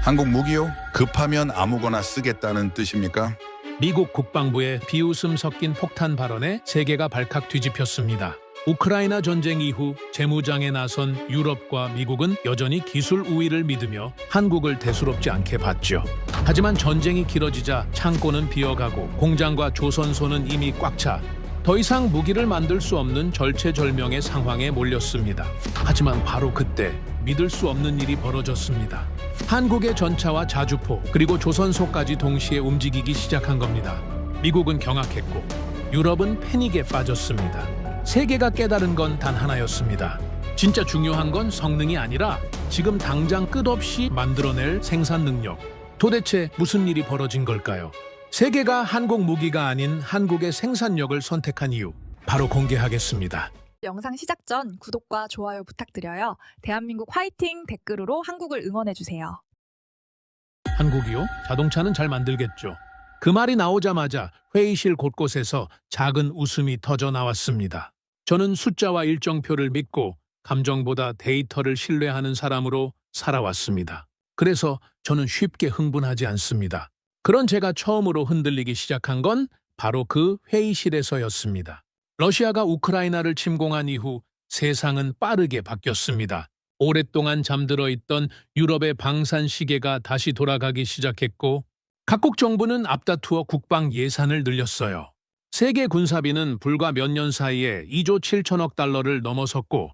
한국 무기요? 급하면 아무거나 쓰겠다는 뜻입니까? 미국 국방부의 비웃음 섞인 폭탄 발언에 세계가 발칵 뒤집혔습니다. 우크라이나 전쟁 이후 재무장에 나선 유럽과 미국은 여전히 기술 우위를 믿으며 한국을 대수롭지 않게 봤죠. 하지만 전쟁이 길어지자 창고는 비어가고 공장과 조선소는 이미 꽉 차 더 이상 무기를 만들 수 없는 절체절명의 상황에 몰렸습니다. 하지만 바로 그때 믿을 수 없는 일이 벌어졌습니다. 한국의 전차와 자주포 그리고 조선소까지 동시에 움직이기 시작한 겁니다. 미국은 경악했고 유럽은 패닉에 빠졌습니다. 세계가 깨달은 건 단 하나였습니다. 진짜 중요한 건 성능이 아니라 지금 당장 끝없이 만들어낼 생산 능력. 도대체 무슨 일이 벌어진 걸까요? 세계가 한국 무기가 아닌 한국의 생산력을 선택한 이유, 바로 공개하겠습니다. 영상 시작 전 구독과 좋아요 부탁드려요. 대한민국 화이팅 댓글으로 한국을 응원해주세요. 한국이요? 자동차는 잘 만들겠죠. 그 말이 나오자마자 회의실 곳곳에서 작은 웃음이 터져 나왔습니다. 저는 숫자와 일정표를 믿고 감정보다 데이터를 신뢰하는 사람으로 살아왔습니다. 그래서 저는 쉽게 흥분하지 않습니다. 그런 제가 처음으로 흔들리기 시작한 건 바로 그 회의실에서였습니다. 러시아가 우크라이나를 침공한 이후 세상은 빠르게 바뀌었습니다. 오랫동안 잠들어 있던 유럽의 방산 시계가 다시 돌아가기 시작했고 각국 정부는 앞다투어 국방 예산을 늘렸어요. 세계 군사비는 불과 몇 년 사이에 2조 7천억 달러를 넘어섰고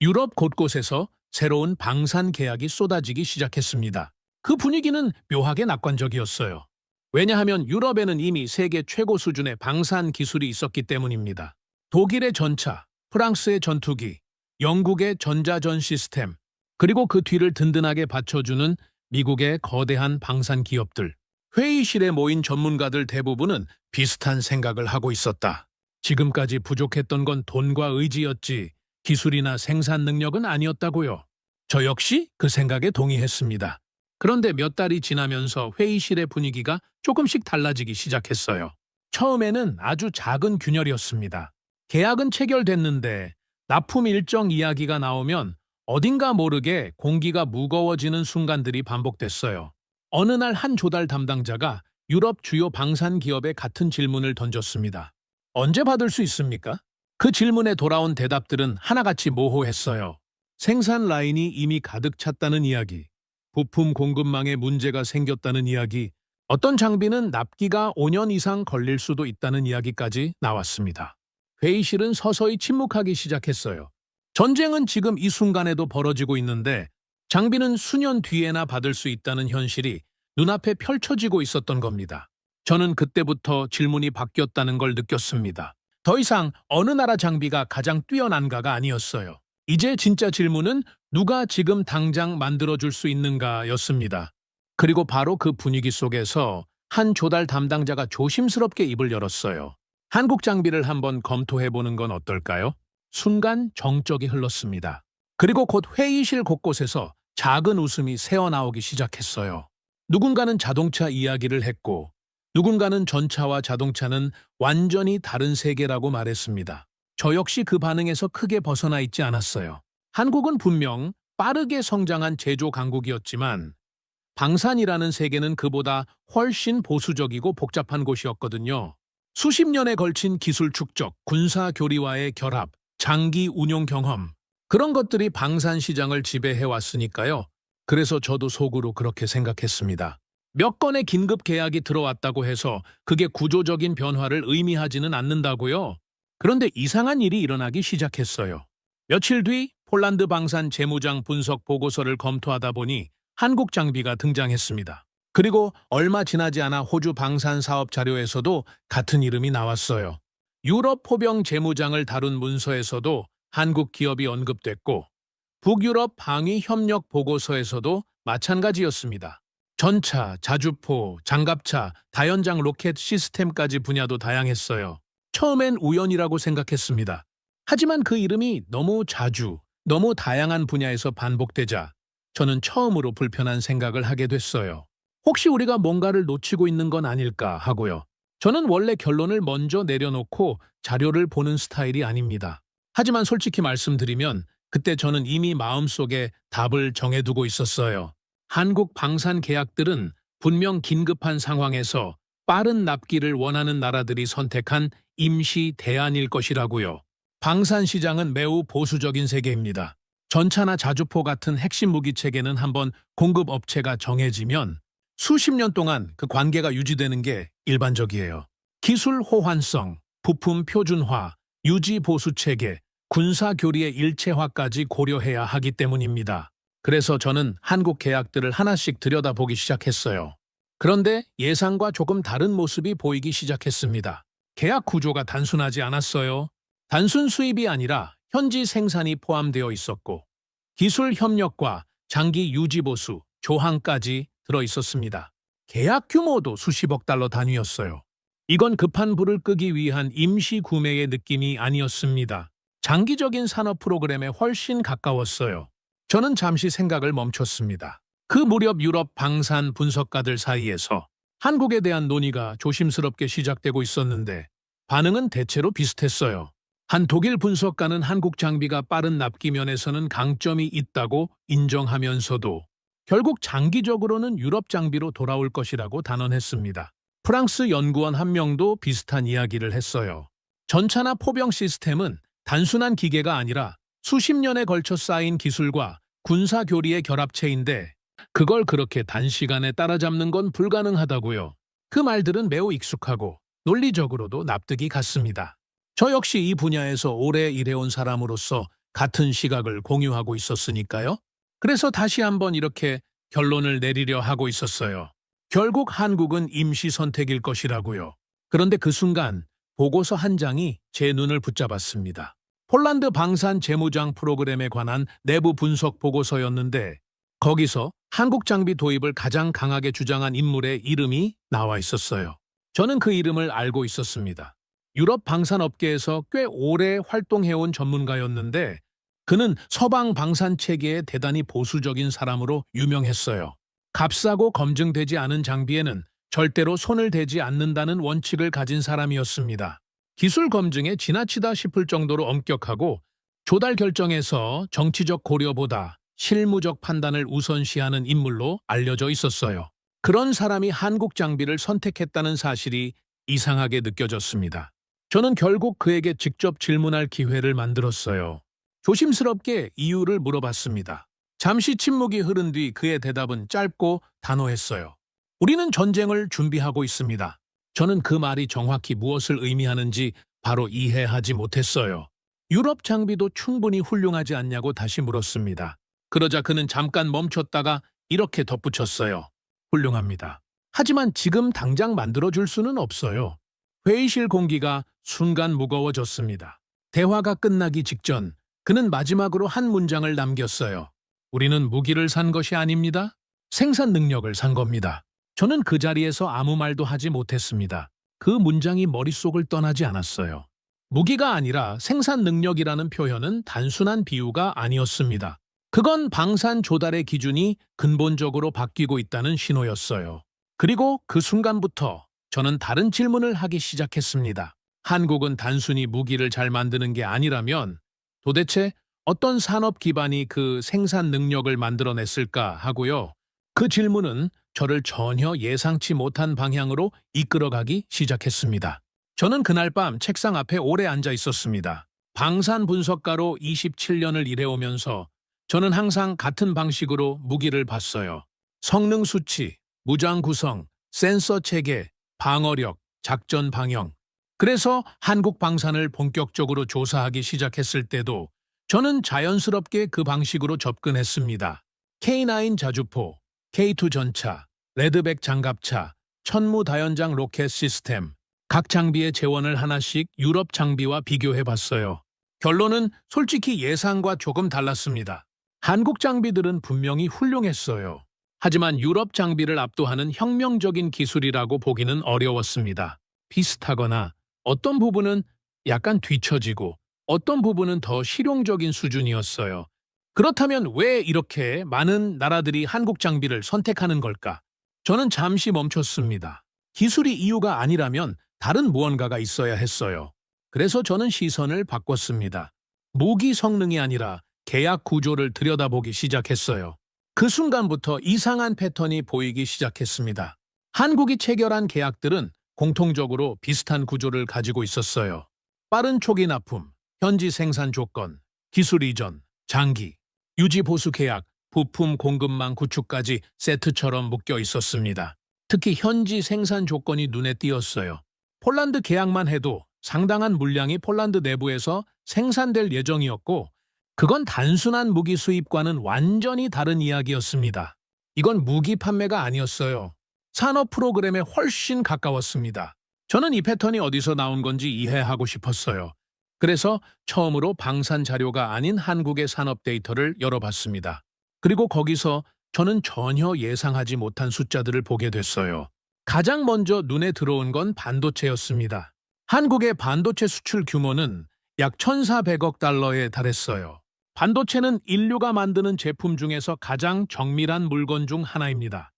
유럽 곳곳에서 새로운 방산 계약이 쏟아지기 시작했습니다. 그 분위기는 묘하게 낙관적이었어요. 왜냐하면 유럽에는 이미 세계 최고 수준의 방산 기술이 있었기 때문입니다. 독일의 전차, 프랑스의 전투기, 영국의 전자전 시스템, 그리고 그 뒤를 든든하게 받쳐주는 미국의 거대한 방산 기업들. 회의실에 모인 전문가들 대부분은 비슷한 생각을 하고 있었다. 지금까지 부족했던 건 돈과 의지였지 기술이나 생산 능력은 아니었다고요. 저 역시 그 생각에 동의했습니다. 그런데 몇 달이 지나면서 회의실의 분위기가 조금씩 달라지기 시작했어요. 처음에는 아주 작은 균열이었습니다. 계약은 체결됐는데 납품 일정 이야기가 나오면 어딘가 모르게 공기가 무거워지는 순간들이 반복됐어요. 어느 날 한 조달 담당자가 유럽 주요 방산 기업에 같은 질문을 던졌습니다. 언제 받을 수 있습니까? 그 질문에 돌아온 대답들은 하나같이 모호했어요. 생산 라인이 이미 가득 찼다는 이야기, 부품 공급망에 문제가 생겼다는 이야기, 어떤 장비는 납기가 5년 이상 걸릴 수도 있다는 이야기까지 나왔습니다. 회의실은 서서히 침묵하기 시작했어요. 전쟁은 지금 이 순간에도 벌어지고 있는데 장비는 수년 뒤에나 받을 수 있다는 현실이 눈앞에 펼쳐지고 있었던 겁니다. 저는 그때부터 질문이 바뀌었다는 걸 느꼈습니다. 더 이상 어느 나라 장비가 가장 뛰어난가가 아니었어요. 이제 진짜 질문은 누가 지금 당장 만들어줄 수 있는가였습니다. 그리고 바로 그 분위기 속에서 한 조달 담당자가 조심스럽게 입을 열었어요. 한국 장비를 한번 검토해보는 건 어떨까요? 순간 정적이 흘렀습니다. 그리고 곧 회의실 곳곳에서 작은 웃음이 새어나오기 시작했어요. 누군가는 자동차 이야기를 했고 누군가는 전차와 자동차는 완전히 다른 세계라고 말했습니다. 저 역시 그 반응에서 크게 벗어나 있지 않았어요. 한국은 분명 빠르게 성장한 제조 강국이었지만 방산이라는 세계는 그보다 훨씬 보수적이고 복잡한 곳이었거든요. 수십 년에 걸친 기술 축적, 군사 교리와의 결합, 장기 운용 경험, 그런 것들이 방산 시장을 지배해왔으니까요. 그래서 저도 속으로 그렇게 생각했습니다. 몇 건의 긴급 계약이 들어왔다고 해서 그게 구조적인 변화를 의미하지는 않는다고요. 그런데 이상한 일이 일어나기 시작했어요. 며칠 뒤 폴란드 방산 재무장 분석 보고서를 검토하다 보니 한국 장비가 등장했습니다. 그리고 얼마 지나지 않아 호주 방산 사업 자료에서도 같은 이름이 나왔어요. 유럽 포병 재무장을 다룬 문서에서도 한국 기업이 언급됐고 북유럽 방위 협력 보고서에서도 마찬가지였습니다. 전차, 자주포, 장갑차, 다연장 로켓 시스템까지 분야도 다양했어요. 처음엔 우연이라고 생각했습니다. 하지만 그 이름이 너무 자주, 너무 다양한 분야에서 반복되자 저는 처음으로 불편한 생각을 하게 됐어요. 혹시 우리가 뭔가를 놓치고 있는 건 아닐까 하고요. 저는 원래 결론을 먼저 내려놓고 자료를 보는 스타일이 아닙니다. 하지만 솔직히 말씀드리면 그때 저는 이미 마음속에 답을 정해두고 있었어요. 한국 방산 계약들은 분명 긴급한 상황에서 빠른 납기를 원하는 나라들이 선택한 임시 대안일 것이라고요. 방산 시장은 매우 보수적인 세계입니다. 전차나 자주포 같은 핵심 무기 체계는 한번 공급 업체가 정해지면 수십 년 동안 그 관계가 유지되는 게 일반적이에요. 기술 호환성, 부품 표준화, 유지 보수 체계, 군사 교리의 일체화까지 고려해야 하기 때문입니다. 그래서 저는 한국 계약들을 하나씩 들여다보기 시작했어요. 그런데 예상과 조금 다른 모습이 보이기 시작했습니다. 계약 구조가 단순하지 않았어요. 단순 수입이 아니라 현지 생산이 포함되어 있었고 기술 협력과 장기 유지 보수, 조항까지 들어 있었습니다. 계약 규모도 수십억 달러 단위였어요. 이건 급한 불을 끄기 위한 임시 구매의 느낌이 아니었습니다. 장기적인 산업 프로그램에 훨씬 가까웠어요. 저는 잠시 생각을 멈췄습니다. 그 무렵 유럽 방산 분석가들 사이에서 한국에 대한 논의가 조심스럽게 시작되고 있었는데 반응은 대체로 비슷했어요. 한 독일 분석가는 한국 장비가 빠른 납기 면에서는 강점이 있다고 인정하면서도 결국 장기적으로는 유럽 장비로 돌아올 것이라고 단언했습니다. 프랑스 연구원 한 명도 비슷한 이야기를 했어요. 전차나 포병 시스템은 단순한 기계가 아니라 수십 년에 걸쳐 쌓인 기술과 군사 교리의 결합체인데 그걸 그렇게 단시간에 따라잡는 건 불가능하다고요. 그 말들은 매우 익숙하고 논리적으로도 납득이 갔습니다. 저 역시 이 분야에서 오래 일해온 사람으로서 같은 시각을 공유하고 있었으니까요. 그래서 다시 한번 이렇게 결론을 내리려 하고 있었어요. 결국 한국은 임시 선택일 것이라고요. 그런데 그 순간 보고서 한 장이 제 눈을 붙잡았습니다. 폴란드 방산 재무장 프로그램에 관한 내부 분석 보고서였는데 거기서 한국 장비 도입을 가장 강하게 주장한 인물의 이름이 나와 있었어요. 저는 그 이름을 알고 있었습니다. 유럽 방산업계에서 꽤 오래 활동해온 전문가였는데 그는 서방 방산 체계에 대단히 보수적인 사람으로 유명했어요. 값싸고 검증되지 않은 장비에는 절대로 손을 대지 않는다는 원칙을 가진 사람이었습니다. 기술 검증에 지나치다 싶을 정도로 엄격하고 조달 결정에서 정치적 고려보다 실무적 판단을 우선시하는 인물로 알려져 있었어요. 그런 사람이 한국 장비를 선택했다는 사실이 이상하게 느껴졌습니다. 저는 결국 그에게 직접 질문할 기회를 만들었어요. 조심스럽게 이유를 물어봤습니다. 잠시 침묵이 흐른 뒤 그의 대답은 짧고 단호했어요. 우리는 전쟁을 준비하고 있습니다. 저는 그 말이 정확히 무엇을 의미하는지 바로 이해하지 못했어요. 유럽 장비도 충분히 훌륭하지 않냐고 다시 물었습니다. 그러자 그는 잠깐 멈췄다가 이렇게 덧붙였어요. 훌륭합니다. 하지만 지금 당장 만들어줄 수는 없어요. 회의실 공기가 순간 무거워졌습니다. 대화가 끝나기 직전 그는 마지막으로 한 문장을 남겼어요. 우리는 무기를 산 것이 아닙니다. 생산 능력을 산 겁니다. 저는 그 자리에서 아무 말도 하지 못했습니다. 그 문장이 머릿속을 떠나지 않았어요. 무기가 아니라 생산 능력이라는 표현은 단순한 비유가 아니었습니다. 그건 방산 조달의 기준이 근본적으로 바뀌고 있다는 신호였어요. 그리고 그 순간부터 저는 다른 질문을 하기 시작했습니다. 한국은 단순히 무기를 잘 만드는 게 아니라면 도대체 어떤 산업 기반이 그 생산 능력을 만들어냈을까 하고요. 그 질문은 저를 전혀 예상치 못한 방향으로 이끌어가기 시작했습니다. 저는 그날 밤 책상 앞에 오래 앉아 있었습니다. 방산 분석가로 27년을 일해오면서 저는 항상 같은 방식으로 무기를 봤어요. 성능 수치, 무장 구성, 센서 체계, 방어력, 작전 방향. 그래서 한국 방산을 본격적으로 조사하기 시작했을 때도 저는 자연스럽게 그 방식으로 접근했습니다. K9 자주포, K2 전차, 레드백 장갑차, 천무다연장 로켓 시스템, 각 장비의 재원을 하나씩 유럽 장비와 비교해봤어요. 결론은 솔직히 예상과 조금 달랐습니다. 한국 장비들은 분명히 훌륭했어요. 하지만 유럽 장비를 압도하는 혁명적인 기술이라고 보기는 어려웠습니다. 비슷하거나 어떤 부분은 약간 뒤처지고 어떤 부분은 더 실용적인 수준이었어요. 그렇다면 왜 이렇게 많은 나라들이 한국 장비를 선택하는 걸까? 저는 잠시 멈췄습니다. 기술이 이유가 아니라면 다른 무언가가 있어야 했어요. 그래서 저는 시선을 바꿨습니다. 무기 성능이 아니라 계약 구조를 들여다보기 시작했어요. 그 순간부터 이상한 패턴이 보이기 시작했습니다. 한국이 체결한 계약들은 공통적으로 비슷한 구조를 가지고 있었어요. 빠른 초기 납품, 현지 생산 조건, 기술 이전, 장기, 유지 보수 계약, 부품 공급망 구축까지 세트처럼 묶여 있었습니다. 특히 현지 생산 조건이 눈에 띄었어요. 폴란드 계약만 해도 상당한 물량이 폴란드 내부에서 생산될 예정이었고, 그건 단순한 무기 수입과는 완전히 다른 이야기였습니다. 이건 무기 판매가 아니었어요. 산업 프로그램에 훨씬 가까웠습니다. 저는 이 패턴이 어디서 나온 건지 이해하고 싶었어요. 그래서 처음으로 방산 자료가 아닌 한국의 산업 데이터를 열어봤습니다. 그리고 거기서 저는 전혀 예상하지 못한 숫자들을 보게 됐어요. 가장 먼저 눈에 들어온 건 반도체였습니다. 한국의 반도체 수출 규모는 약 1,400억 달러에 달했어요. 반도체는 인류가 만드는 제품 중에서 가장 정밀한 물건 중 하나입니다.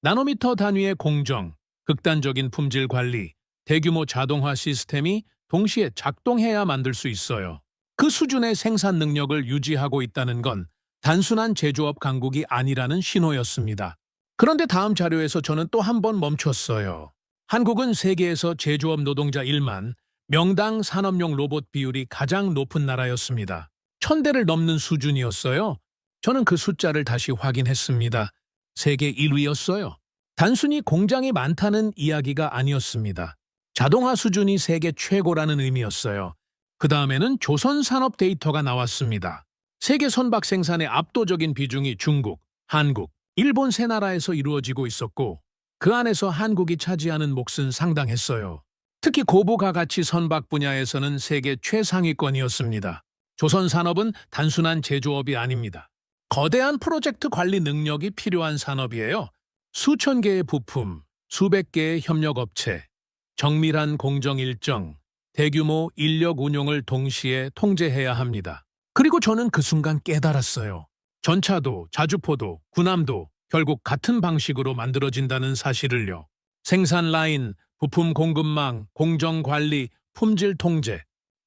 나노미터 단위의 공정, 극단적인 품질 관리, 대규모 자동화 시스템이 동시에 작동해야 만들 수 있어요. 그 수준의 생산 능력을 유지하고 있다는 건 단순한 제조업 강국이 아니라는 신호였습니다. 그런데 다음 자료에서 저는 또 한 번 멈췄어요. 한국은 세계에서 제조업 노동자 1만, 명당 산업용 로봇 비율이 가장 높은 나라였습니다. 1,000대를 넘는 수준이었어요. 저는 그 숫자를 다시 확인했습니다. 세계 1위였어요. 단순히 공장이 많다는 이야기가 아니었습니다. 자동화 수준이 세계 최고라는 의미였어요. 그 다음에는 조선 산업 데이터가 나왔습니다. 세계 선박 생산의 압도적인 비중이 중국, 한국, 일본 세 나라에서 이루어지고 있었고, 그 안에서 한국이 차지하는 몫은 상당했어요. 특히 고부가 가치 선박 분야에서는 세계 최상위권이었습니다. 조선 산업은 단순한 제조업이 아닙니다. 거대한 프로젝트 관리 능력이 필요한 산업이에요. 수천 개의 부품, 수백 개의 협력업체, 정밀한 공정 일정, 대규모 인력 운용을 동시에 통제해야 합니다. 그리고 저는 그 순간 깨달았어요. 전차도, 자주포도, 군함도 결국 같은 방식으로 만들어진다는 사실을요. 생산 라인, 부품 공급망, 공정 관리, 품질 통제.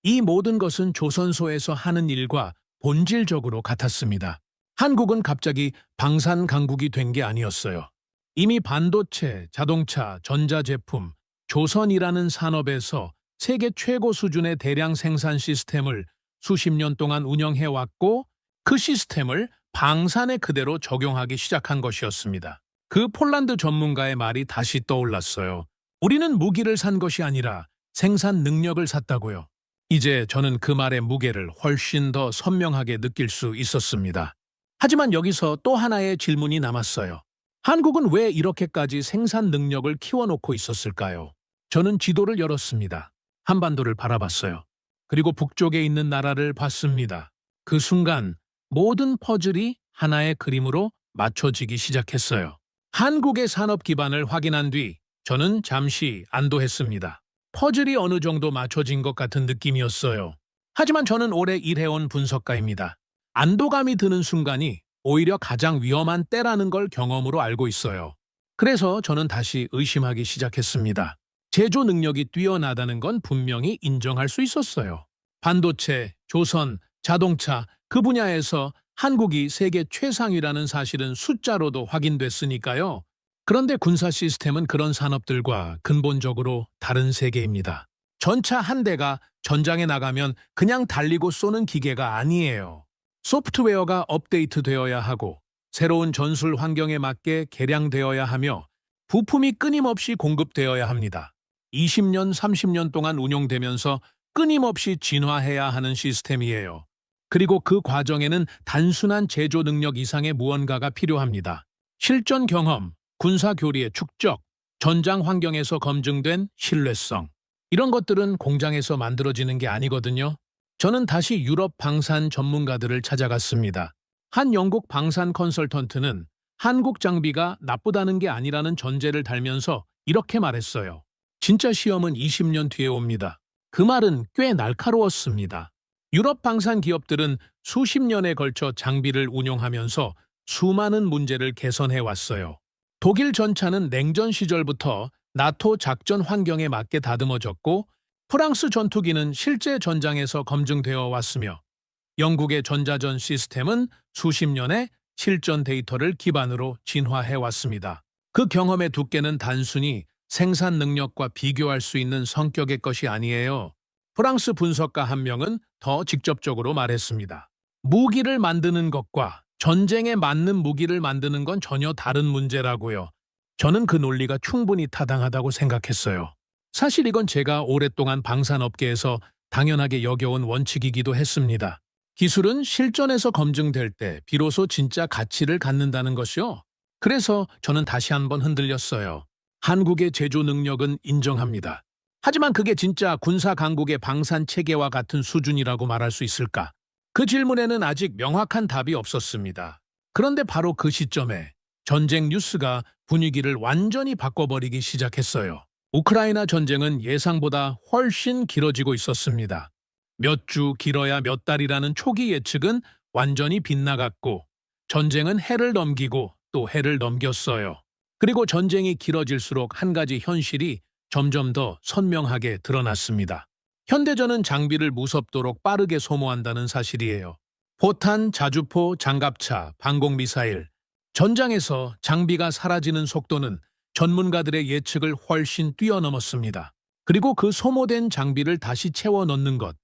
이 모든 것은 조선소에서 하는 일과 본질적으로 같았습니다. 한국은 갑자기 방산 강국이 된 게 아니었어요. 이미 반도체, 자동차, 전자제품, 조선이라는 산업에서 세계 최고 수준의 대량 생산 시스템을 수십 년 동안 운영해왔고, 그 시스템을 방산에 그대로 적용하기 시작한 것이었습니다. 그 폴란드 전문가의 말이 다시 떠올랐어요. 우리는 무기를 산 것이 아니라 생산 능력을 샀다고요. 이제 저는 그 말의 무게를 훨씬 더 선명하게 느낄 수 있었습니다. 하지만 여기서 또 하나의 질문이 남았어요. 한국은 왜 이렇게까지 생산 능력을 키워놓고 있었을까요? 저는 지도를 열었습니다. 한반도를 바라봤어요. 그리고 북쪽에 있는 나라를 봤습니다. 그 순간 모든 퍼즐이 하나의 그림으로 맞춰지기 시작했어요. 한국의 산업 기반을 확인한 뒤 저는 잠시 안도했습니다. 퍼즐이 어느 정도 맞춰진 것 같은 느낌이었어요. 하지만 저는 오래 일해온 분석가입니다. 안도감이 드는 순간이 오히려 가장 위험한 때라는 걸 경험으로 알고 있어요. 그래서 저는 다시 의심하기 시작했습니다. 제조 능력이 뛰어나다는 건 분명히 인정할 수 있었어요. 반도체, 조선, 자동차, 그 분야에서 한국이 세계 최상위라는 사실은 숫자로도 확인됐으니까요. 그런데 군사 시스템은 그런 산업들과 근본적으로 다른 세계입니다. 전차 한 대가 전장에 나가면 그냥 달리고 쏘는 기계가 아니에요. 소프트웨어가 업데이트되어야 하고 새로운 전술 환경에 맞게 개량되어야 하며 부품이 끊임없이 공급되어야 합니다. 20년, 30년 동안 운용되면서 끊임없이 진화해야 하는 시스템이에요. 그리고 그 과정에는 단순한 제조 능력 이상의 무언가가 필요합니다. 실전 경험, 군사 교리의 축적, 전장 환경에서 검증된 신뢰성. 이런 것들은 공장에서 만들어지는 게 아니거든요. 저는 다시 유럽 방산 전문가들을 찾아갔습니다. 한 영국 방산 컨설턴트는 한국 장비가 나쁘다는 게 아니라는 전제를 달면서 이렇게 말했어요. 진짜 시험은 20년 뒤에 옵니다. 그 말은 꽤 날카로웠습니다. 유럽 방산 기업들은 수십 년에 걸쳐 장비를 운용하면서 수많은 문제를 개선해 왔어요. 독일 전차는 냉전 시절부터 나토 작전 환경에 맞게 다듬어졌고, 프랑스 전투기는 실제 전장에서 검증되어 왔으며, 영국의 전자전 시스템은 수십 년의 실전 데이터를 기반으로 진화해 왔습니다. 그 경험의 두께는 단순히 생산 능력과 비교할 수 있는 성격의 것이 아니에요. 프랑스 분석가 한 명은 더 직접적으로 말했습니다. 무기를 만드는 것과 전쟁에 맞는 무기를 만드는 건 전혀 다른 문제라고요. 저는 그 논리가 충분히 타당하다고 생각했어요. 사실 이건 제가 오랫동안 방산업계에서 당연하게 여겨온 원칙이기도 했습니다. 기술은 실전에서 검증될 때 비로소 진짜 가치를 갖는다는 것이요. 그래서 저는 다시 한번 흔들렸어요. 한국의 제조 능력은 인정합니다. 하지만 그게 진짜 군사 강국의 방산 체계와 같은 수준이라고 말할 수 있을까? 그 질문에는 아직 명확한 답이 없었습니다. 그런데 바로 그 시점에 전쟁 뉴스가 분위기를 완전히 바꿔버리기 시작했어요. 우크라이나 전쟁은 예상보다 훨씬 길어지고 있었습니다. 몇 주 길어야 몇 달이라는 초기 예측은 완전히 빗나갔고 전쟁은 해를 넘기고 또 해를 넘겼어요. 그리고 전쟁이 길어질수록 한 가지 현실이 점점 더 선명하게 드러났습니다. 현대전은 장비를 무섭도록 빠르게 소모한다는 사실이에요. 포탄, 자주포, 장갑차, 방공미사일. 전장에서 장비가 사라지는 속도는 전문가들의 예측을 훨씬 뛰어넘었습니다. 그리고 그 소모된 장비를 다시 채워 넣는 것.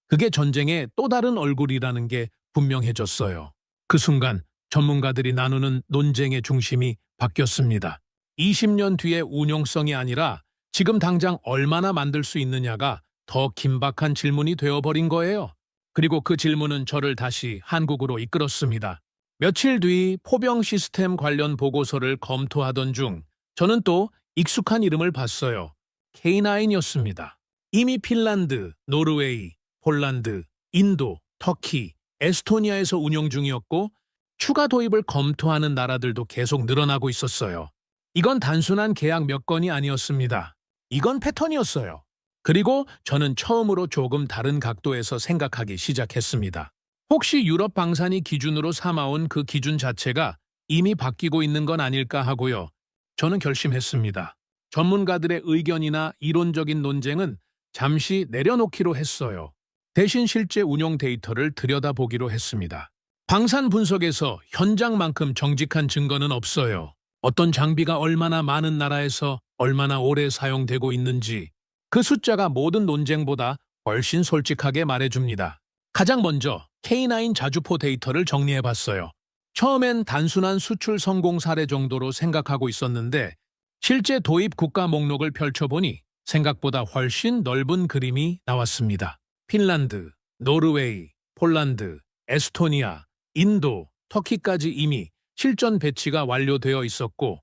그게 전쟁의 또 다른 얼굴이라는 게 분명해졌어요. 그 순간 전문가들이 나누는 논쟁의 중심이 바뀌었습니다. 20년 뒤의 운용성이 아니라 지금 당장 얼마나 만들 수 있느냐가 더 긴박한 질문이 되어버린 거예요. 그리고 그 질문은 저를 다시 한국으로 이끌었습니다. 며칠 뒤 포병 시스템 관련 보고서를 검토하던 중 저는 또 익숙한 이름을 봤어요. K9이었습니다. 이미 핀란드, 노르웨이, 폴란드, 인도, 터키, 에스토니아에서 운용 중이었고 추가 도입을 검토하는 나라들도 계속 늘어나고 있었어요. 이건 단순한 계약 몇 건이 아니었습니다. 이건 패턴이었어요. 그리고 저는 처음으로 조금 다른 각도에서 생각하기 시작했습니다. 혹시 유럽 방산이 기준으로 삼아온 그 기준 자체가 이미 바뀌고 있는 건 아닐까 하고요. 저는 결심했습니다. 전문가들의 의견이나 이론적인 논쟁은 잠시 내려놓기로 했어요. 대신 실제 운용 데이터를 들여다보기로 했습니다. 방산 분석에서 현장만큼 정직한 증거는 없어요. 어떤 장비가 얼마나 많은 나라에서 얼마나 오래 사용되고 있는지 그 숫자가 모든 논쟁보다 훨씬 솔직하게 말해줍니다. 가장 먼저 K9 자주포 데이터를 정리해봤어요. 처음엔 단순한 수출 성공 사례 정도로 생각하고 있었는데 실제 도입 국가 목록을 펼쳐보니 생각보다 훨씬 넓은 그림이 나왔습니다. 핀란드, 노르웨이, 폴란드, 에스토니아, 인도, 터키까지 이미 실전 배치가 완료되어 있었고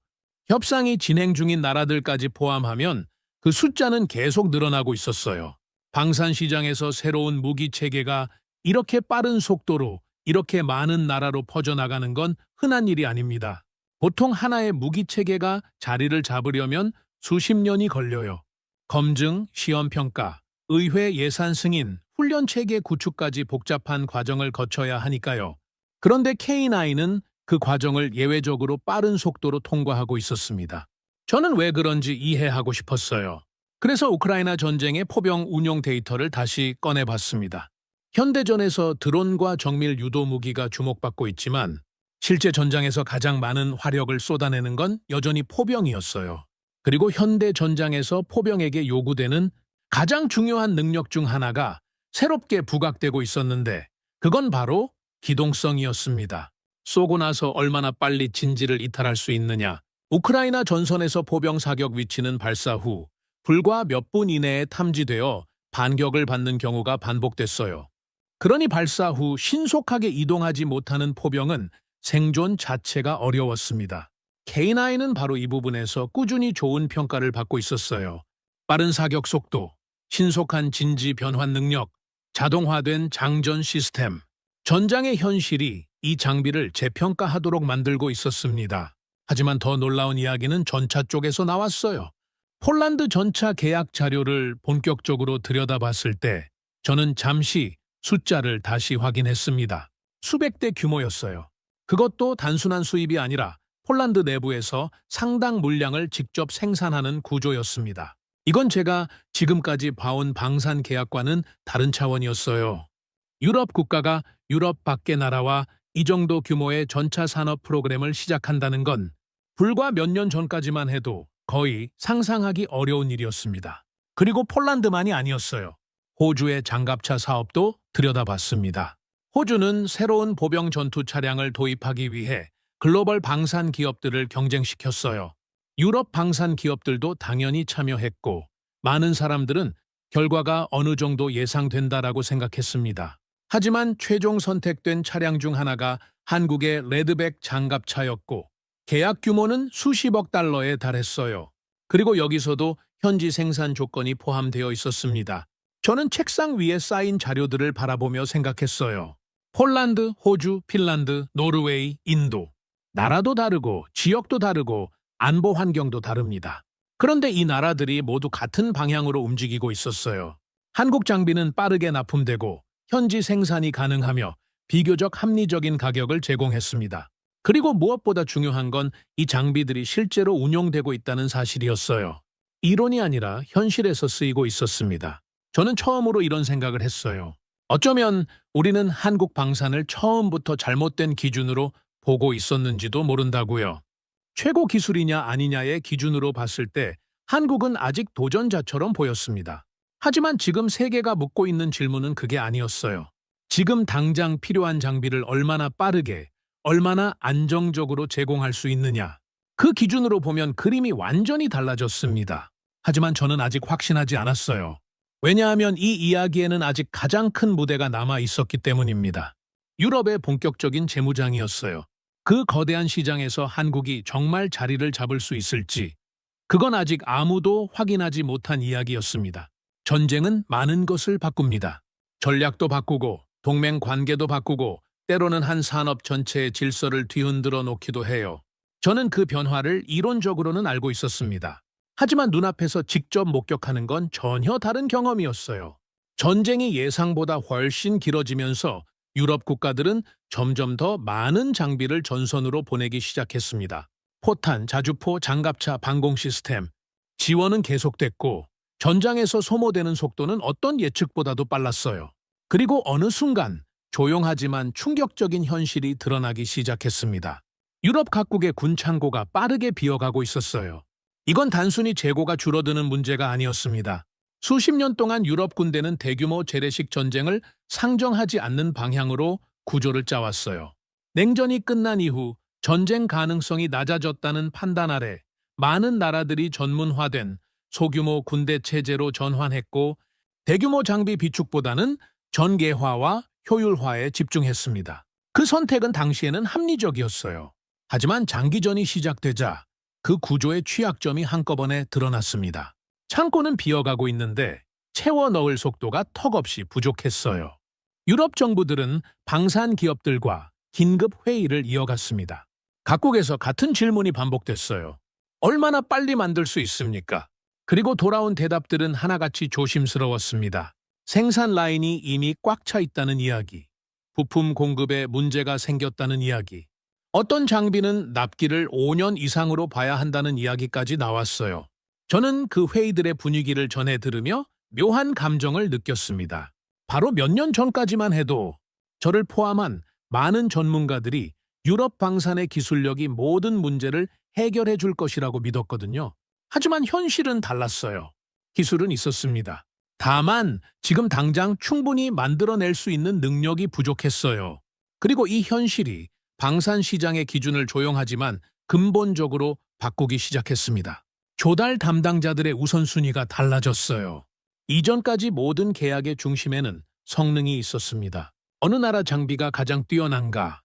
협상이 진행 중인 나라들까지 포함하면 그 숫자는 계속 늘어나고 있었어요. 방산 시장에서 새로운 무기 체계가 이렇게 빠른 속도로 이렇게 많은 나라로 퍼져나가는 건 흔한 일이 아닙니다. 보통 하나의 무기 체계가 자리를 잡으려면 수십 년이 걸려요. 검증, 시험 평가, 의회 예산 승인, 훈련 체계 구축까지 복잡한 과정을 거쳐야 하니까요. 그런데 K9은 그 과정을 예외적으로 빠른 속도로 통과하고 있었습니다. 저는 왜 그런지 이해하고 싶었어요. 그래서 우크라이나 전쟁의 포병 운용 데이터를 다시 꺼내봤습니다. 현대전에서 드론과 정밀 유도 무기가 주목받고 있지만 실제 전장에서 가장 많은 화력을 쏟아내는 건 여전히 포병이었어요. 그리고 현대 전장에서 포병에게 요구되는 가장 중요한 능력 중 하나가 새롭게 부각되고 있었는데 그건 바로 기동성이었습니다. 쏘고 나서 얼마나 빨리 진지를 이탈할 수 있느냐. 우크라이나 전선에서 포병 사격 위치는 발사 후 불과 몇 분 이내에 탐지되어 반격을 받는 경우가 반복됐어요. 그러니 발사 후 신속하게 이동하지 못하는 포병은 생존 자체가 어려웠습니다. K9은 바로 이 부분에서 꾸준히 좋은 평가를 받고 있었어요. 빠른 사격 속도, 신속한 진지 변환 능력, 자동화된 장전 시스템, 전장의 현실이 이 장비를 재평가하도록 만들고 있었습니다. 하지만 더 놀라운 이야기는 전차 쪽에서 나왔어요. 폴란드 전차 계약 자료를 본격적으로 들여다봤을 때 저는 잠시 숫자를 다시 확인했습니다. 수백 대 규모였어요. 그것도 단순한 수입이 아니라 폴란드 내부에서 상당 물량을 직접 생산하는 구조였습니다. 이건 제가 지금까지 봐온 방산 계약과는 다른 차원이었어요. 유럽 국가가 유럽 밖의 나라와 이 정도 규모의 전차 산업 프로그램을 시작한다는 건 불과 몇 년 전까지만 해도 거의 상상하기 어려운 일이었습니다. 그리고 폴란드만이 아니었어요. 호주의 장갑차 사업도 들여다봤습니다. 호주는 새로운 보병 전투 차량을 도입하기 위해 글로벌 방산 기업들을 경쟁시켰어요. 유럽 방산 기업들도 당연히 참여했고 많은 사람들은 결과가 어느 정도 예상된다라고 생각했습니다. 하지만 최종 선택된 차량 중 하나가 한국의 레드백 장갑차였고 계약 규모는 수십억 달러에 달했어요. 그리고 여기서도 현지 생산 조건이 포함되어 있었습니다. 저는 책상 위에 쌓인 자료들을 바라보며 생각했어요. 폴란드, 호주, 핀란드, 노르웨이, 인도. 나라도 다르고 지역도 다르고 안보 환경도 다릅니다. 그런데 이 나라들이 모두 같은 방향으로 움직이고 있었어요. 한국 장비는 빠르게 납품되고 현지 생산이 가능하며 비교적 합리적인 가격을 제공했습니다. 그리고 무엇보다 중요한 건 이 장비들이 실제로 운용되고 있다는 사실이었어요. 이론이 아니라 현실에서 쓰이고 있었습니다. 저는 처음으로 이런 생각을 했어요. 어쩌면 우리는 한국 방산을 처음부터 잘못된 기준으로 보고 있었는지도 모른다고요. 최고 기술이냐 아니냐의 기준으로 봤을 때 한국은 아직 도전자처럼 보였습니다. 하지만 지금 세계가 묻고 있는 질문은 그게 아니었어요. 지금 당장 필요한 장비를 얼마나 빠르게, 얼마나 안정적으로 제공할 수 있느냐. 그 기준으로 보면 그림이 완전히 달라졌습니다. 하지만 저는 아직 확신하지 않았어요. 왜냐하면 이 이야기에는 아직 가장 큰 무대가 남아 있었기 때문입니다. 유럽의 본격적인 재무장이었어요. 그 거대한 시장에서 한국이 정말 자리를 잡을 수 있을지, 그건 아직 아무도 확인하지 못한 이야기였습니다. 전쟁은 많은 것을 바꿉니다. 전략도 바꾸고, 동맹 관계도 바꾸고, 때로는 한 산업 전체의 질서를 뒤흔들어 놓기도 해요. 저는 그 변화를 이론적으로는 알고 있었습니다. 하지만 눈앞에서 직접 목격하는 건 전혀 다른 경험이었어요. 전쟁이 예상보다 훨씬 길어지면서 유럽 국가들은 점점 더 많은 장비를 전선으로 보내기 시작했습니다. 포탄, 자주포, 장갑차, 방공 시스템. 지원은 계속됐고 전장에서 소모되는 속도는 어떤 예측보다도 빨랐어요. 그리고 어느 순간 조용하지만 충격적인 현실이 드러나기 시작했습니다. 유럽 각국의 군 창고가 빠르게 비어가고 있었어요. 이건 단순히 재고가 줄어드는 문제가 아니었습니다. 수십 년 동안 유럽 군대는 대규모 재래식 전쟁을 상정하지 않는 방향으로 구조를 짜왔어요. 냉전이 끝난 이후 전쟁 가능성이 낮아졌다는 판단 아래 많은 나라들이 전문화된 소규모 군대 체제로 전환했고 대규모 장비 비축보다는 전개화와 효율화에 집중했습니다. 그 선택은 당시에는 합리적이었어요. 하지만 장기전이 시작되자 그 구조의 취약점이 한꺼번에 드러났습니다. 창고는 비어가고 있는데 채워 넣을 속도가 턱없이 부족했어요. 유럽 정부들은 방산 기업들과 긴급 회의를 이어갔습니다. 각국에서 같은 질문이 반복됐어요. 얼마나 빨리 만들 수 있습니까? 그리고 돌아온 대답들은 하나같이 조심스러웠습니다. 생산 라인이 이미 꽉 차 있다는 이야기, 부품 공급에 문제가 생겼다는 이야기, 어떤 장비는 납기를 5년 이상으로 봐야 한다는 이야기까지 나왔어요. 저는 그 회의들의 분위기를 전해 들으며 묘한 감정을 느꼈습니다. 바로 몇 년 전까지만 해도 저를 포함한 많은 전문가들이 유럽 방산의 기술력이 모든 문제를 해결해 줄 것이라고 믿었거든요. 하지만 현실은 달랐어요. 기술은 있었습니다. 다만 지금 당장 충분히 만들어낼 수 있는 능력이 부족했어요. 그리고 이 현실이 방산 시장의 기준을 조용하지만 근본적으로 바꾸기 시작했습니다. 조달 담당자들의 우선순위가 달라졌어요. 이전까지 모든 계약의 중심에는 성능이 있었습니다. 어느 나라 장비가 가장 뛰어난가?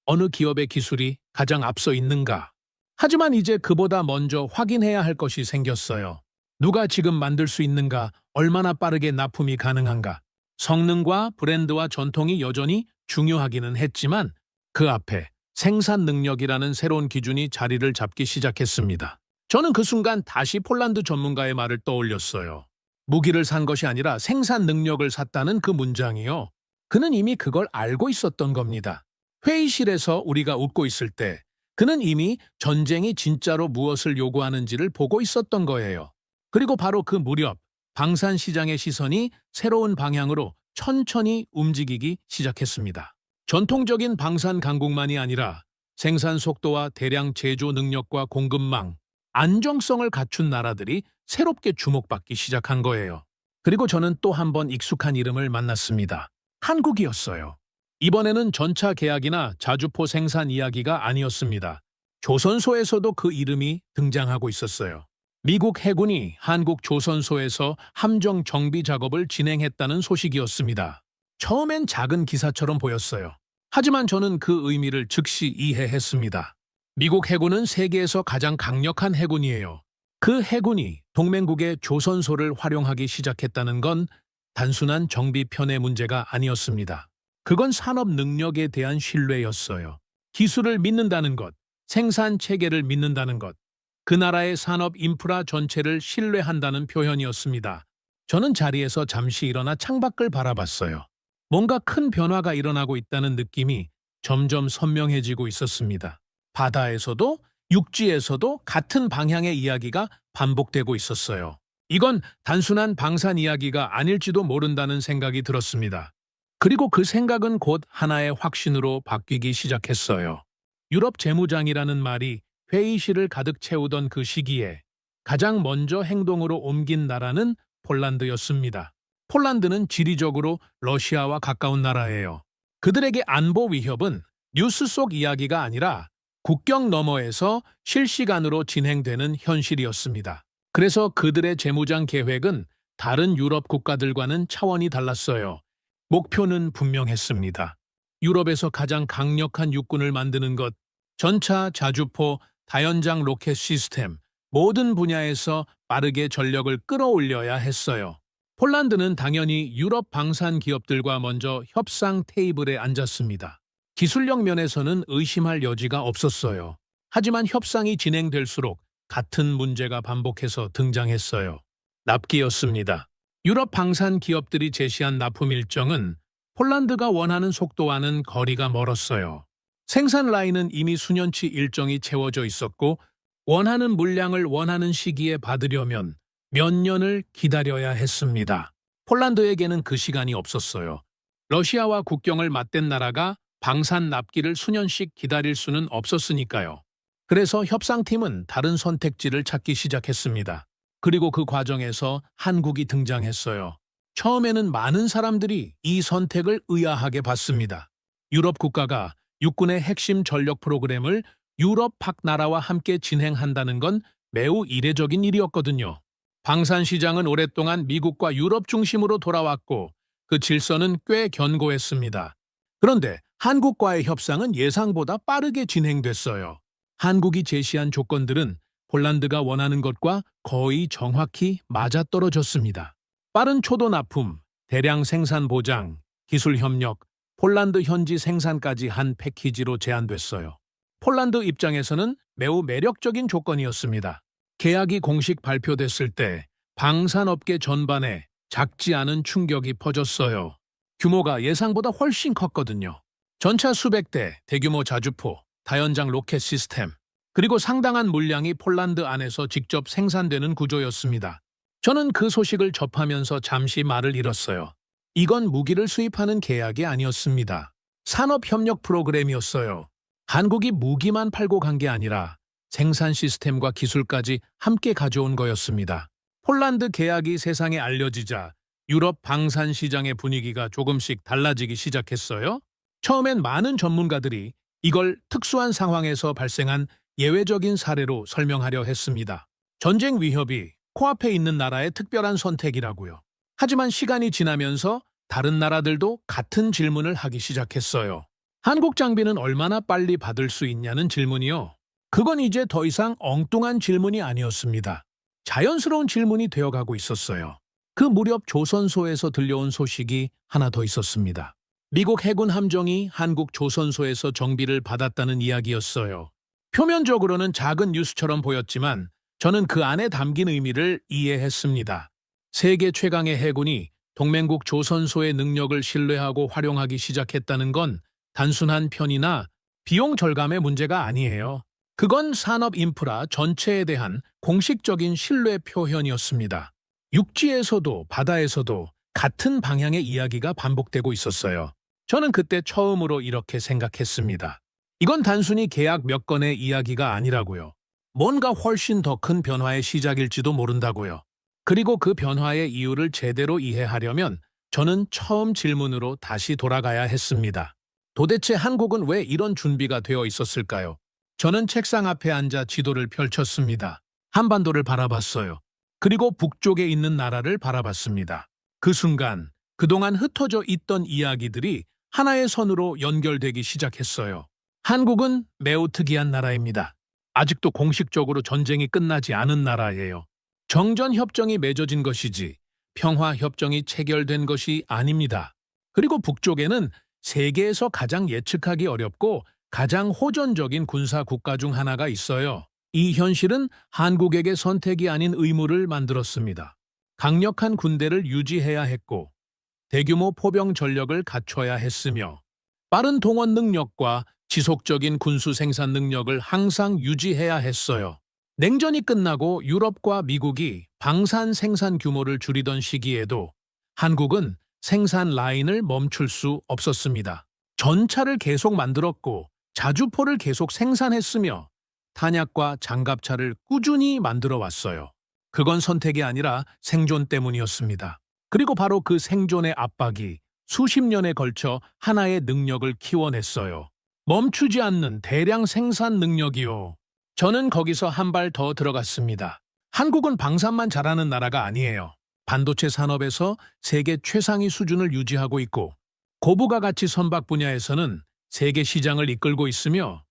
어느 기업의 기술이 가장 앞서 있는가? 하지만 이제 그보다 먼저 확인해야 할 것이 생겼어요. 누가 지금 만들 수 있는가? 얼마나 빠르게 납품이 가능한가? 성능과 브랜드와 전통이 여전히 중요하기는 했지만 그 앞에 생산 능력이라는 새로운 기준이 자리를 잡기 시작했습니다. 저는 그 순간 다시 폴란드 전문가의 말을 떠올렸어요. 무기를 산 것이 아니라 생산 능력을 샀다는 그 문장이요. 그는 이미 그걸 알고 있었던 겁니다. 회의실에서 우리가 웃고 있을 때 그는 이미 전쟁이 진짜로 무엇을 요구하는지를 보고 있었던 거예요. 그리고 바로 그 무렵 방산 시장의 시선이 새로운 방향으로 천천히 움직이기 시작했습니다. 전통적인 방산 강국만이 아니라 생산 속도와 대량 제조 능력과 공급망, 안정성을 갖춘 나라들이 새롭게 주목받기 시작한 거예요. 그리고 저는 또 한 번 익숙한 이름을 만났습니다. 한국이었어요. 이번에는 전차 계약이나 자주포 생산 이야기가 아니었습니다. 조선소에서도 그 이름이 등장하고 있었어요. 미국 해군이 한국 조선소에서 함정 정비 작업을 진행했다는 소식이었습니다. 처음엔 작은 기사처럼 보였어요. 하지만 저는 그 의미를 즉시 이해했습니다. 미국 해군은 세계에서 가장 강력한 해군이에요. 그 해군이 동맹국의 조선소를 활용하기 시작했다는 건 단순한 정비편의 문제가 아니었습니다. 그건 산업 능력에 대한 신뢰였어요. 기술을 믿는다는 것, 생산 체계를 믿는다는 것, 그 나라의 산업 인프라 전체를 신뢰한다는 표현이었습니다. 저는 자리에서 잠시 일어나 창밖을 바라봤어요. 뭔가 큰 변화가 일어나고 있다는 느낌이 점점 선명해지고 있었습니다. 바다에서도 육지에서도 같은 방향의 이야기가 반복되고 있었어요. 이건 단순한 방산 이야기가 아닐지도 모른다는 생각이 들었습니다. 그리고 그 생각은 곧 하나의 확신으로 바뀌기 시작했어요. 유럽 재무장이라는 말이 회의실을 가득 채우던 그 시기에 가장 먼저 행동으로 옮긴 나라는 폴란드였습니다. 폴란드는 지리적으로 러시아와 가까운 나라예요. 그들에게 안보 위협은 뉴스 속 이야기가 아니라 국경 너머에서 실시간으로 진행되는 현실이었습니다. 그래서 그들의 재무장 계획은 다른 유럽 국가들과는 차원이 달랐어요. 목표는 분명했습니다. 유럽에서 가장 강력한 육군을 만드는 것, 전차, 자주포, 다연장 로켓 시스템, 모든 분야에서 빠르게 전력을 끌어올려야 했어요. 폴란드는 당연히 유럽 방산 기업들과 먼저 협상 테이블에 앉았습니다. 기술력 면에서는 의심할 여지가 없었어요. 하지만 협상이 진행될수록 같은 문제가 반복해서 등장했어요. 납기였습니다. 유럽 방산 기업들이 제시한 납품 일정은 폴란드가 원하는 속도와는 거리가 멀었어요. 생산 라인은 이미 수년치 일정이 채워져 있었고 원하는 물량을 원하는 시기에 받으려면 몇 년을 기다려야 했습니다. 폴란드에게는 그 시간이 없었어요. 러시아와 국경을 맞댄 나라가 방산 납기를 수년씩 기다릴 수는 없었으니까요. 그래서 협상팀은 다른 선택지를 찾기 시작했습니다. 그리고 그 과정에서 한국이 등장했어요. 처음에는 많은 사람들이 이 선택을 의아하게 봤습니다. 유럽 국가가 육군의 핵심 전력 프로그램을 유럽 팍 나라와 함께 진행한다는 건 매우 이례적인 일이었거든요. 방산 시장은 오랫동안 미국과 유럽 중심으로 돌아왔고 그 질서는 꽤 견고했습니다. 그런데 한국과의 협상은 예상보다 빠르게 진행됐어요. 한국이 제시한 조건들은 폴란드가 원하는 것과 거의 정확히 맞아떨어졌습니다. 빠른 초도 납품, 대량 생산 보장, 기술 협력, 폴란드 현지 생산까지 한 패키지로 제안됐어요. 폴란드 입장에서는 매우 매력적인 조건이었습니다. 계약이 공식 발표됐을 때 방산업계 전반에 작지 않은 충격이 퍼졌어요. 규모가 예상보다 훨씬 컸거든요. 전차 수백 대, 대규모 자주포, 다연장 로켓 시스템, 그리고 상당한 물량이 폴란드 안에서 직접 생산되는 구조였습니다. 저는 그 소식을 접하면서 잠시 말을 잃었어요. 이건 무기를 수입하는 계약이 아니었습니다. 산업협력 프로그램이었어요. 한국이 무기만 팔고 간 게 아니라 생산 시스템과 기술까지 함께 가져온 거였습니다. 폴란드 계약이 세상에 알려지자 유럽 방산 시장의 분위기가 조금씩 달라지기 시작했어요. 처음엔 많은 전문가들이 이걸 특수한 상황에서 발생한 예외적인 사례로 설명하려 했습니다. 전쟁 위협이 코앞에 있는 나라의 특별한 선택이라고요. 하지만 시간이 지나면서 다른 나라들도 같은 질문을 하기 시작했어요. 한국 장비는 얼마나 빨리 받을 수 있냐는 질문이요. 그건 이제 더 이상 엉뚱한 질문이 아니었습니다. 자연스러운 질문이 되어가고 있었어요. 그 무렵 조선소에서 들려온 소식이 하나 더 있었습니다. 미국 해군 함정이 한국 조선소에서 정비를 받았다는 이야기였어요. 표면적으로는 작은 뉴스처럼 보였지만 저는 그 안에 담긴 의미를 이해했습니다. 세계 최강의 해군이 동맹국 조선소의 능력을 신뢰하고 활용하기 시작했다는 건 단순한 편의나 비용 절감의 문제가 아니에요. 그건 산업 인프라 전체에 대한 공식적인 신뢰 표현이었습니다. 육지에서도 바다에서도 같은 방향의 이야기가 반복되고 있었어요. 저는 그때 처음으로 이렇게 생각했습니다. 이건 단순히 계약 몇 건의 이야기가 아니라고요. 뭔가 훨씬 더 큰 변화의 시작일지도 모른다고요. 그리고 그 변화의 이유를 제대로 이해하려면 저는 처음 질문으로 다시 돌아가야 했습니다. 도대체 한국은 왜 이런 준비가 되어 있었을까요? 저는 책상 앞에 앉아 지도를 펼쳤습니다. 한반도를 바라봤어요. 그리고 북쪽에 있는 나라를 바라봤습니다. 그 순간 그동안 흩어져 있던 이야기들이 하나의 선으로 연결되기 시작했어요. 한국은 매우 특이한 나라입니다. 아직도 공식적으로 전쟁이 끝나지 않은 나라예요. 정전협정이 맺어진 것이지 평화협정이 체결된 것이 아닙니다. 그리고 북쪽에는 세계에서 가장 예측하기 어렵고 가장 호전적인 군사 국가 중 하나가 있어요. 이 현실은 한국에게 선택이 아닌 의무를 만들었습니다. 강력한 군대를 유지해야 했고 대규모 포병 전력을 갖춰야 했으며 빠른 동원 능력과 지속적인 군수 생산 능력을 항상 유지해야 했어요. 냉전이 끝나고 유럽과 미국이 방산 생산 규모를 줄이던 시기에도 한국은 생산 라인을 멈출 수 없었습니다. 전차를 계속 만들었고 자주포를 계속 생산했으며 탄약과 장갑차를 꾸준히 만들어 왔어요. 그건 선택이 아니라 생존 때문이었습니다. 그리고 바로 그 생존의 압박이 수십 년에 걸쳐 하나의 능력을 키워냈어요. 멈추지 않는 대량 생산 능력이요. 저는 거기서 한 발 더 들어갔습니다. 한국은 방산만 잘하는 나라가 아니에요. 반도체 산업에서 세계 최상위 수준을 유지하고 있고 고부가 가치 선박 분야에서는 세계 시장을 이끌고 있으며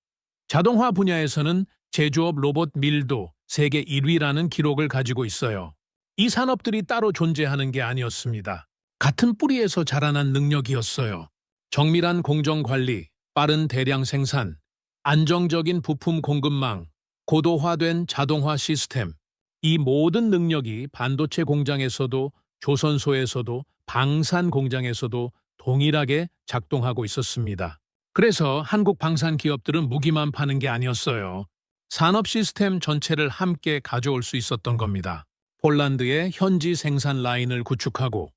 자동화 분야에서는 제조업 로봇 밀도 세계 1위라는 기록을 가지고 있어요. 이 산업들이 따로 존재하는 게 아니었습니다. 같은 뿌리에서 자라난 능력이었어요. 정밀한 공정 관리, 빠른 대량 생산, 안정적인 부품 공급망, 고도화된 자동화 시스템, 이 모든 능력이 반도체 공장에서도 조선소에서도 방산 공장에서도 동일하게 작동하고 있었습니다. 그래서 한국 방산 기업들은 무기만 파는 게 아니었어요. 산업 시스템 전체를 함께 가져올 수 있었던 겁니다. 폴란드의 현지 생산 라인을 구축하고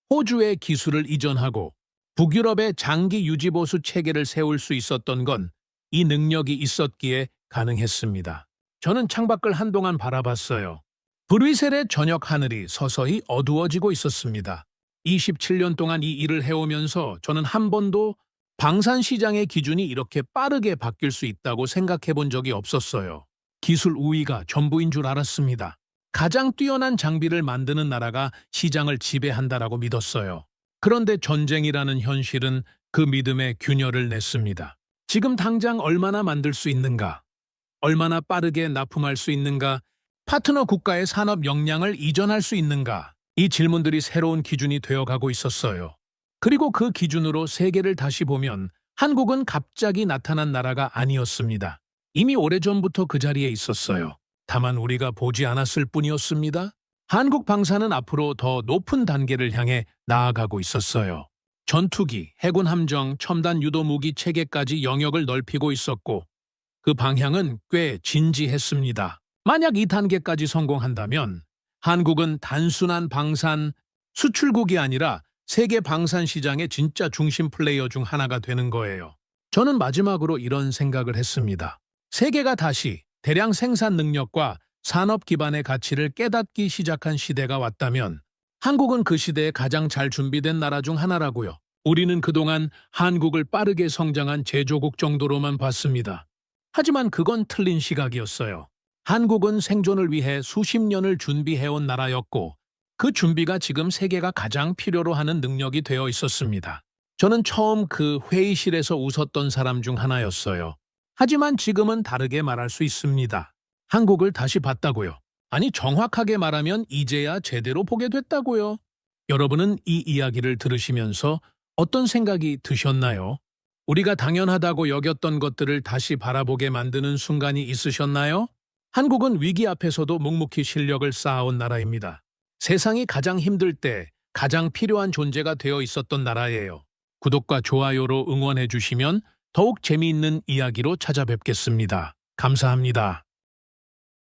호주의 기술을 이전하고 북유럽의 장기 유지보수 체계를 세울 수 있었던 건 이 능력이 있었기에 가능했습니다. 저는 창밖을 한동안 바라봤어요. 브뤼셀의 저녁 하늘이 서서히 어두워지고 있었습니다. 27년 동안 이 일을 해오면서 저는 한 번도 방산 시장의 기준이 이렇게 빠르게 바뀔 수 있다고 생각해 본 적이 없었어요. 기술 우위가 전부인 줄 알았습니다. 가장 뛰어난 장비를 만드는 나라가 시장을 지배한다라고 믿었어요. 그런데 전쟁이라는 현실은 그 믿음에 균열을 냈습니다. 지금 당장 얼마나 만들 수 있는가? 얼마나 빠르게 납품할 수 있는가? 파트너 국가의 산업 역량을 이전할 수 있는가? 이 질문들이 새로운 기준이 되어가고 있었어요. 그리고 그 기준으로 세계를 다시 보면 한국은 갑자기 나타난 나라가 아니었습니다. 이미 오래전부터 그 자리에 있었어요. 다만 우리가 보지 않았을 뿐이었습니다. 한국 방산은 앞으로 더 높은 단계를 향해 나아가고 있었어요. 전투기, 해군 함정, 첨단 유도 무기 체계까지 영역을 넓히고 있었고 그 방향은 꽤 진지했습니다. 만약 이 단계까지 성공한다면 한국은 단순한 방산 수출국이 아니라 세계 방산 시장의 진짜 중심 플레이어 중 하나가 되는 거예요. 저는 마지막으로 이런 생각을 했습니다. 세계가 다시 대량 생산 능력과 산업 기반의 가치를 깨닫기 시작한 시대가 왔다면 한국은 그 시대에 가장 잘 준비된 나라 중 하나라고요. 우리는 그동안 한국을 빠르게 성장한 제조국 정도로만 봤습니다. 하지만 그건 틀린 시각이었어요. 한국은 생존을 위해 수십 년을 준비해온 나라였고 그 준비가 지금 세계가 가장 필요로 하는 능력이 되어 있었습니다. 저는 처음 그 회의실에서 웃었던 사람 중 하나였어요. 하지만 지금은 다르게 말할 수 있습니다. 한국을 다시 봤다고요. 아니, 정확하게 말하면 이제야 제대로 보게 됐다고요. 여러분은 이 이야기를 들으시면서 어떤 생각이 드셨나요? 우리가 당연하다고 여겼던 것들을 다시 바라보게 만드는 순간이 있으셨나요? 한국은 위기 앞에서도 묵묵히 실력을 쌓아온 나라입니다. 세상이 가장 힘들 때 가장 필요한 존재가 되어 있었던 나라예요. 구독과 좋아요로 응원해 주시면 더욱 재미있는 이야기로 찾아뵙겠습니다. 감사합니다.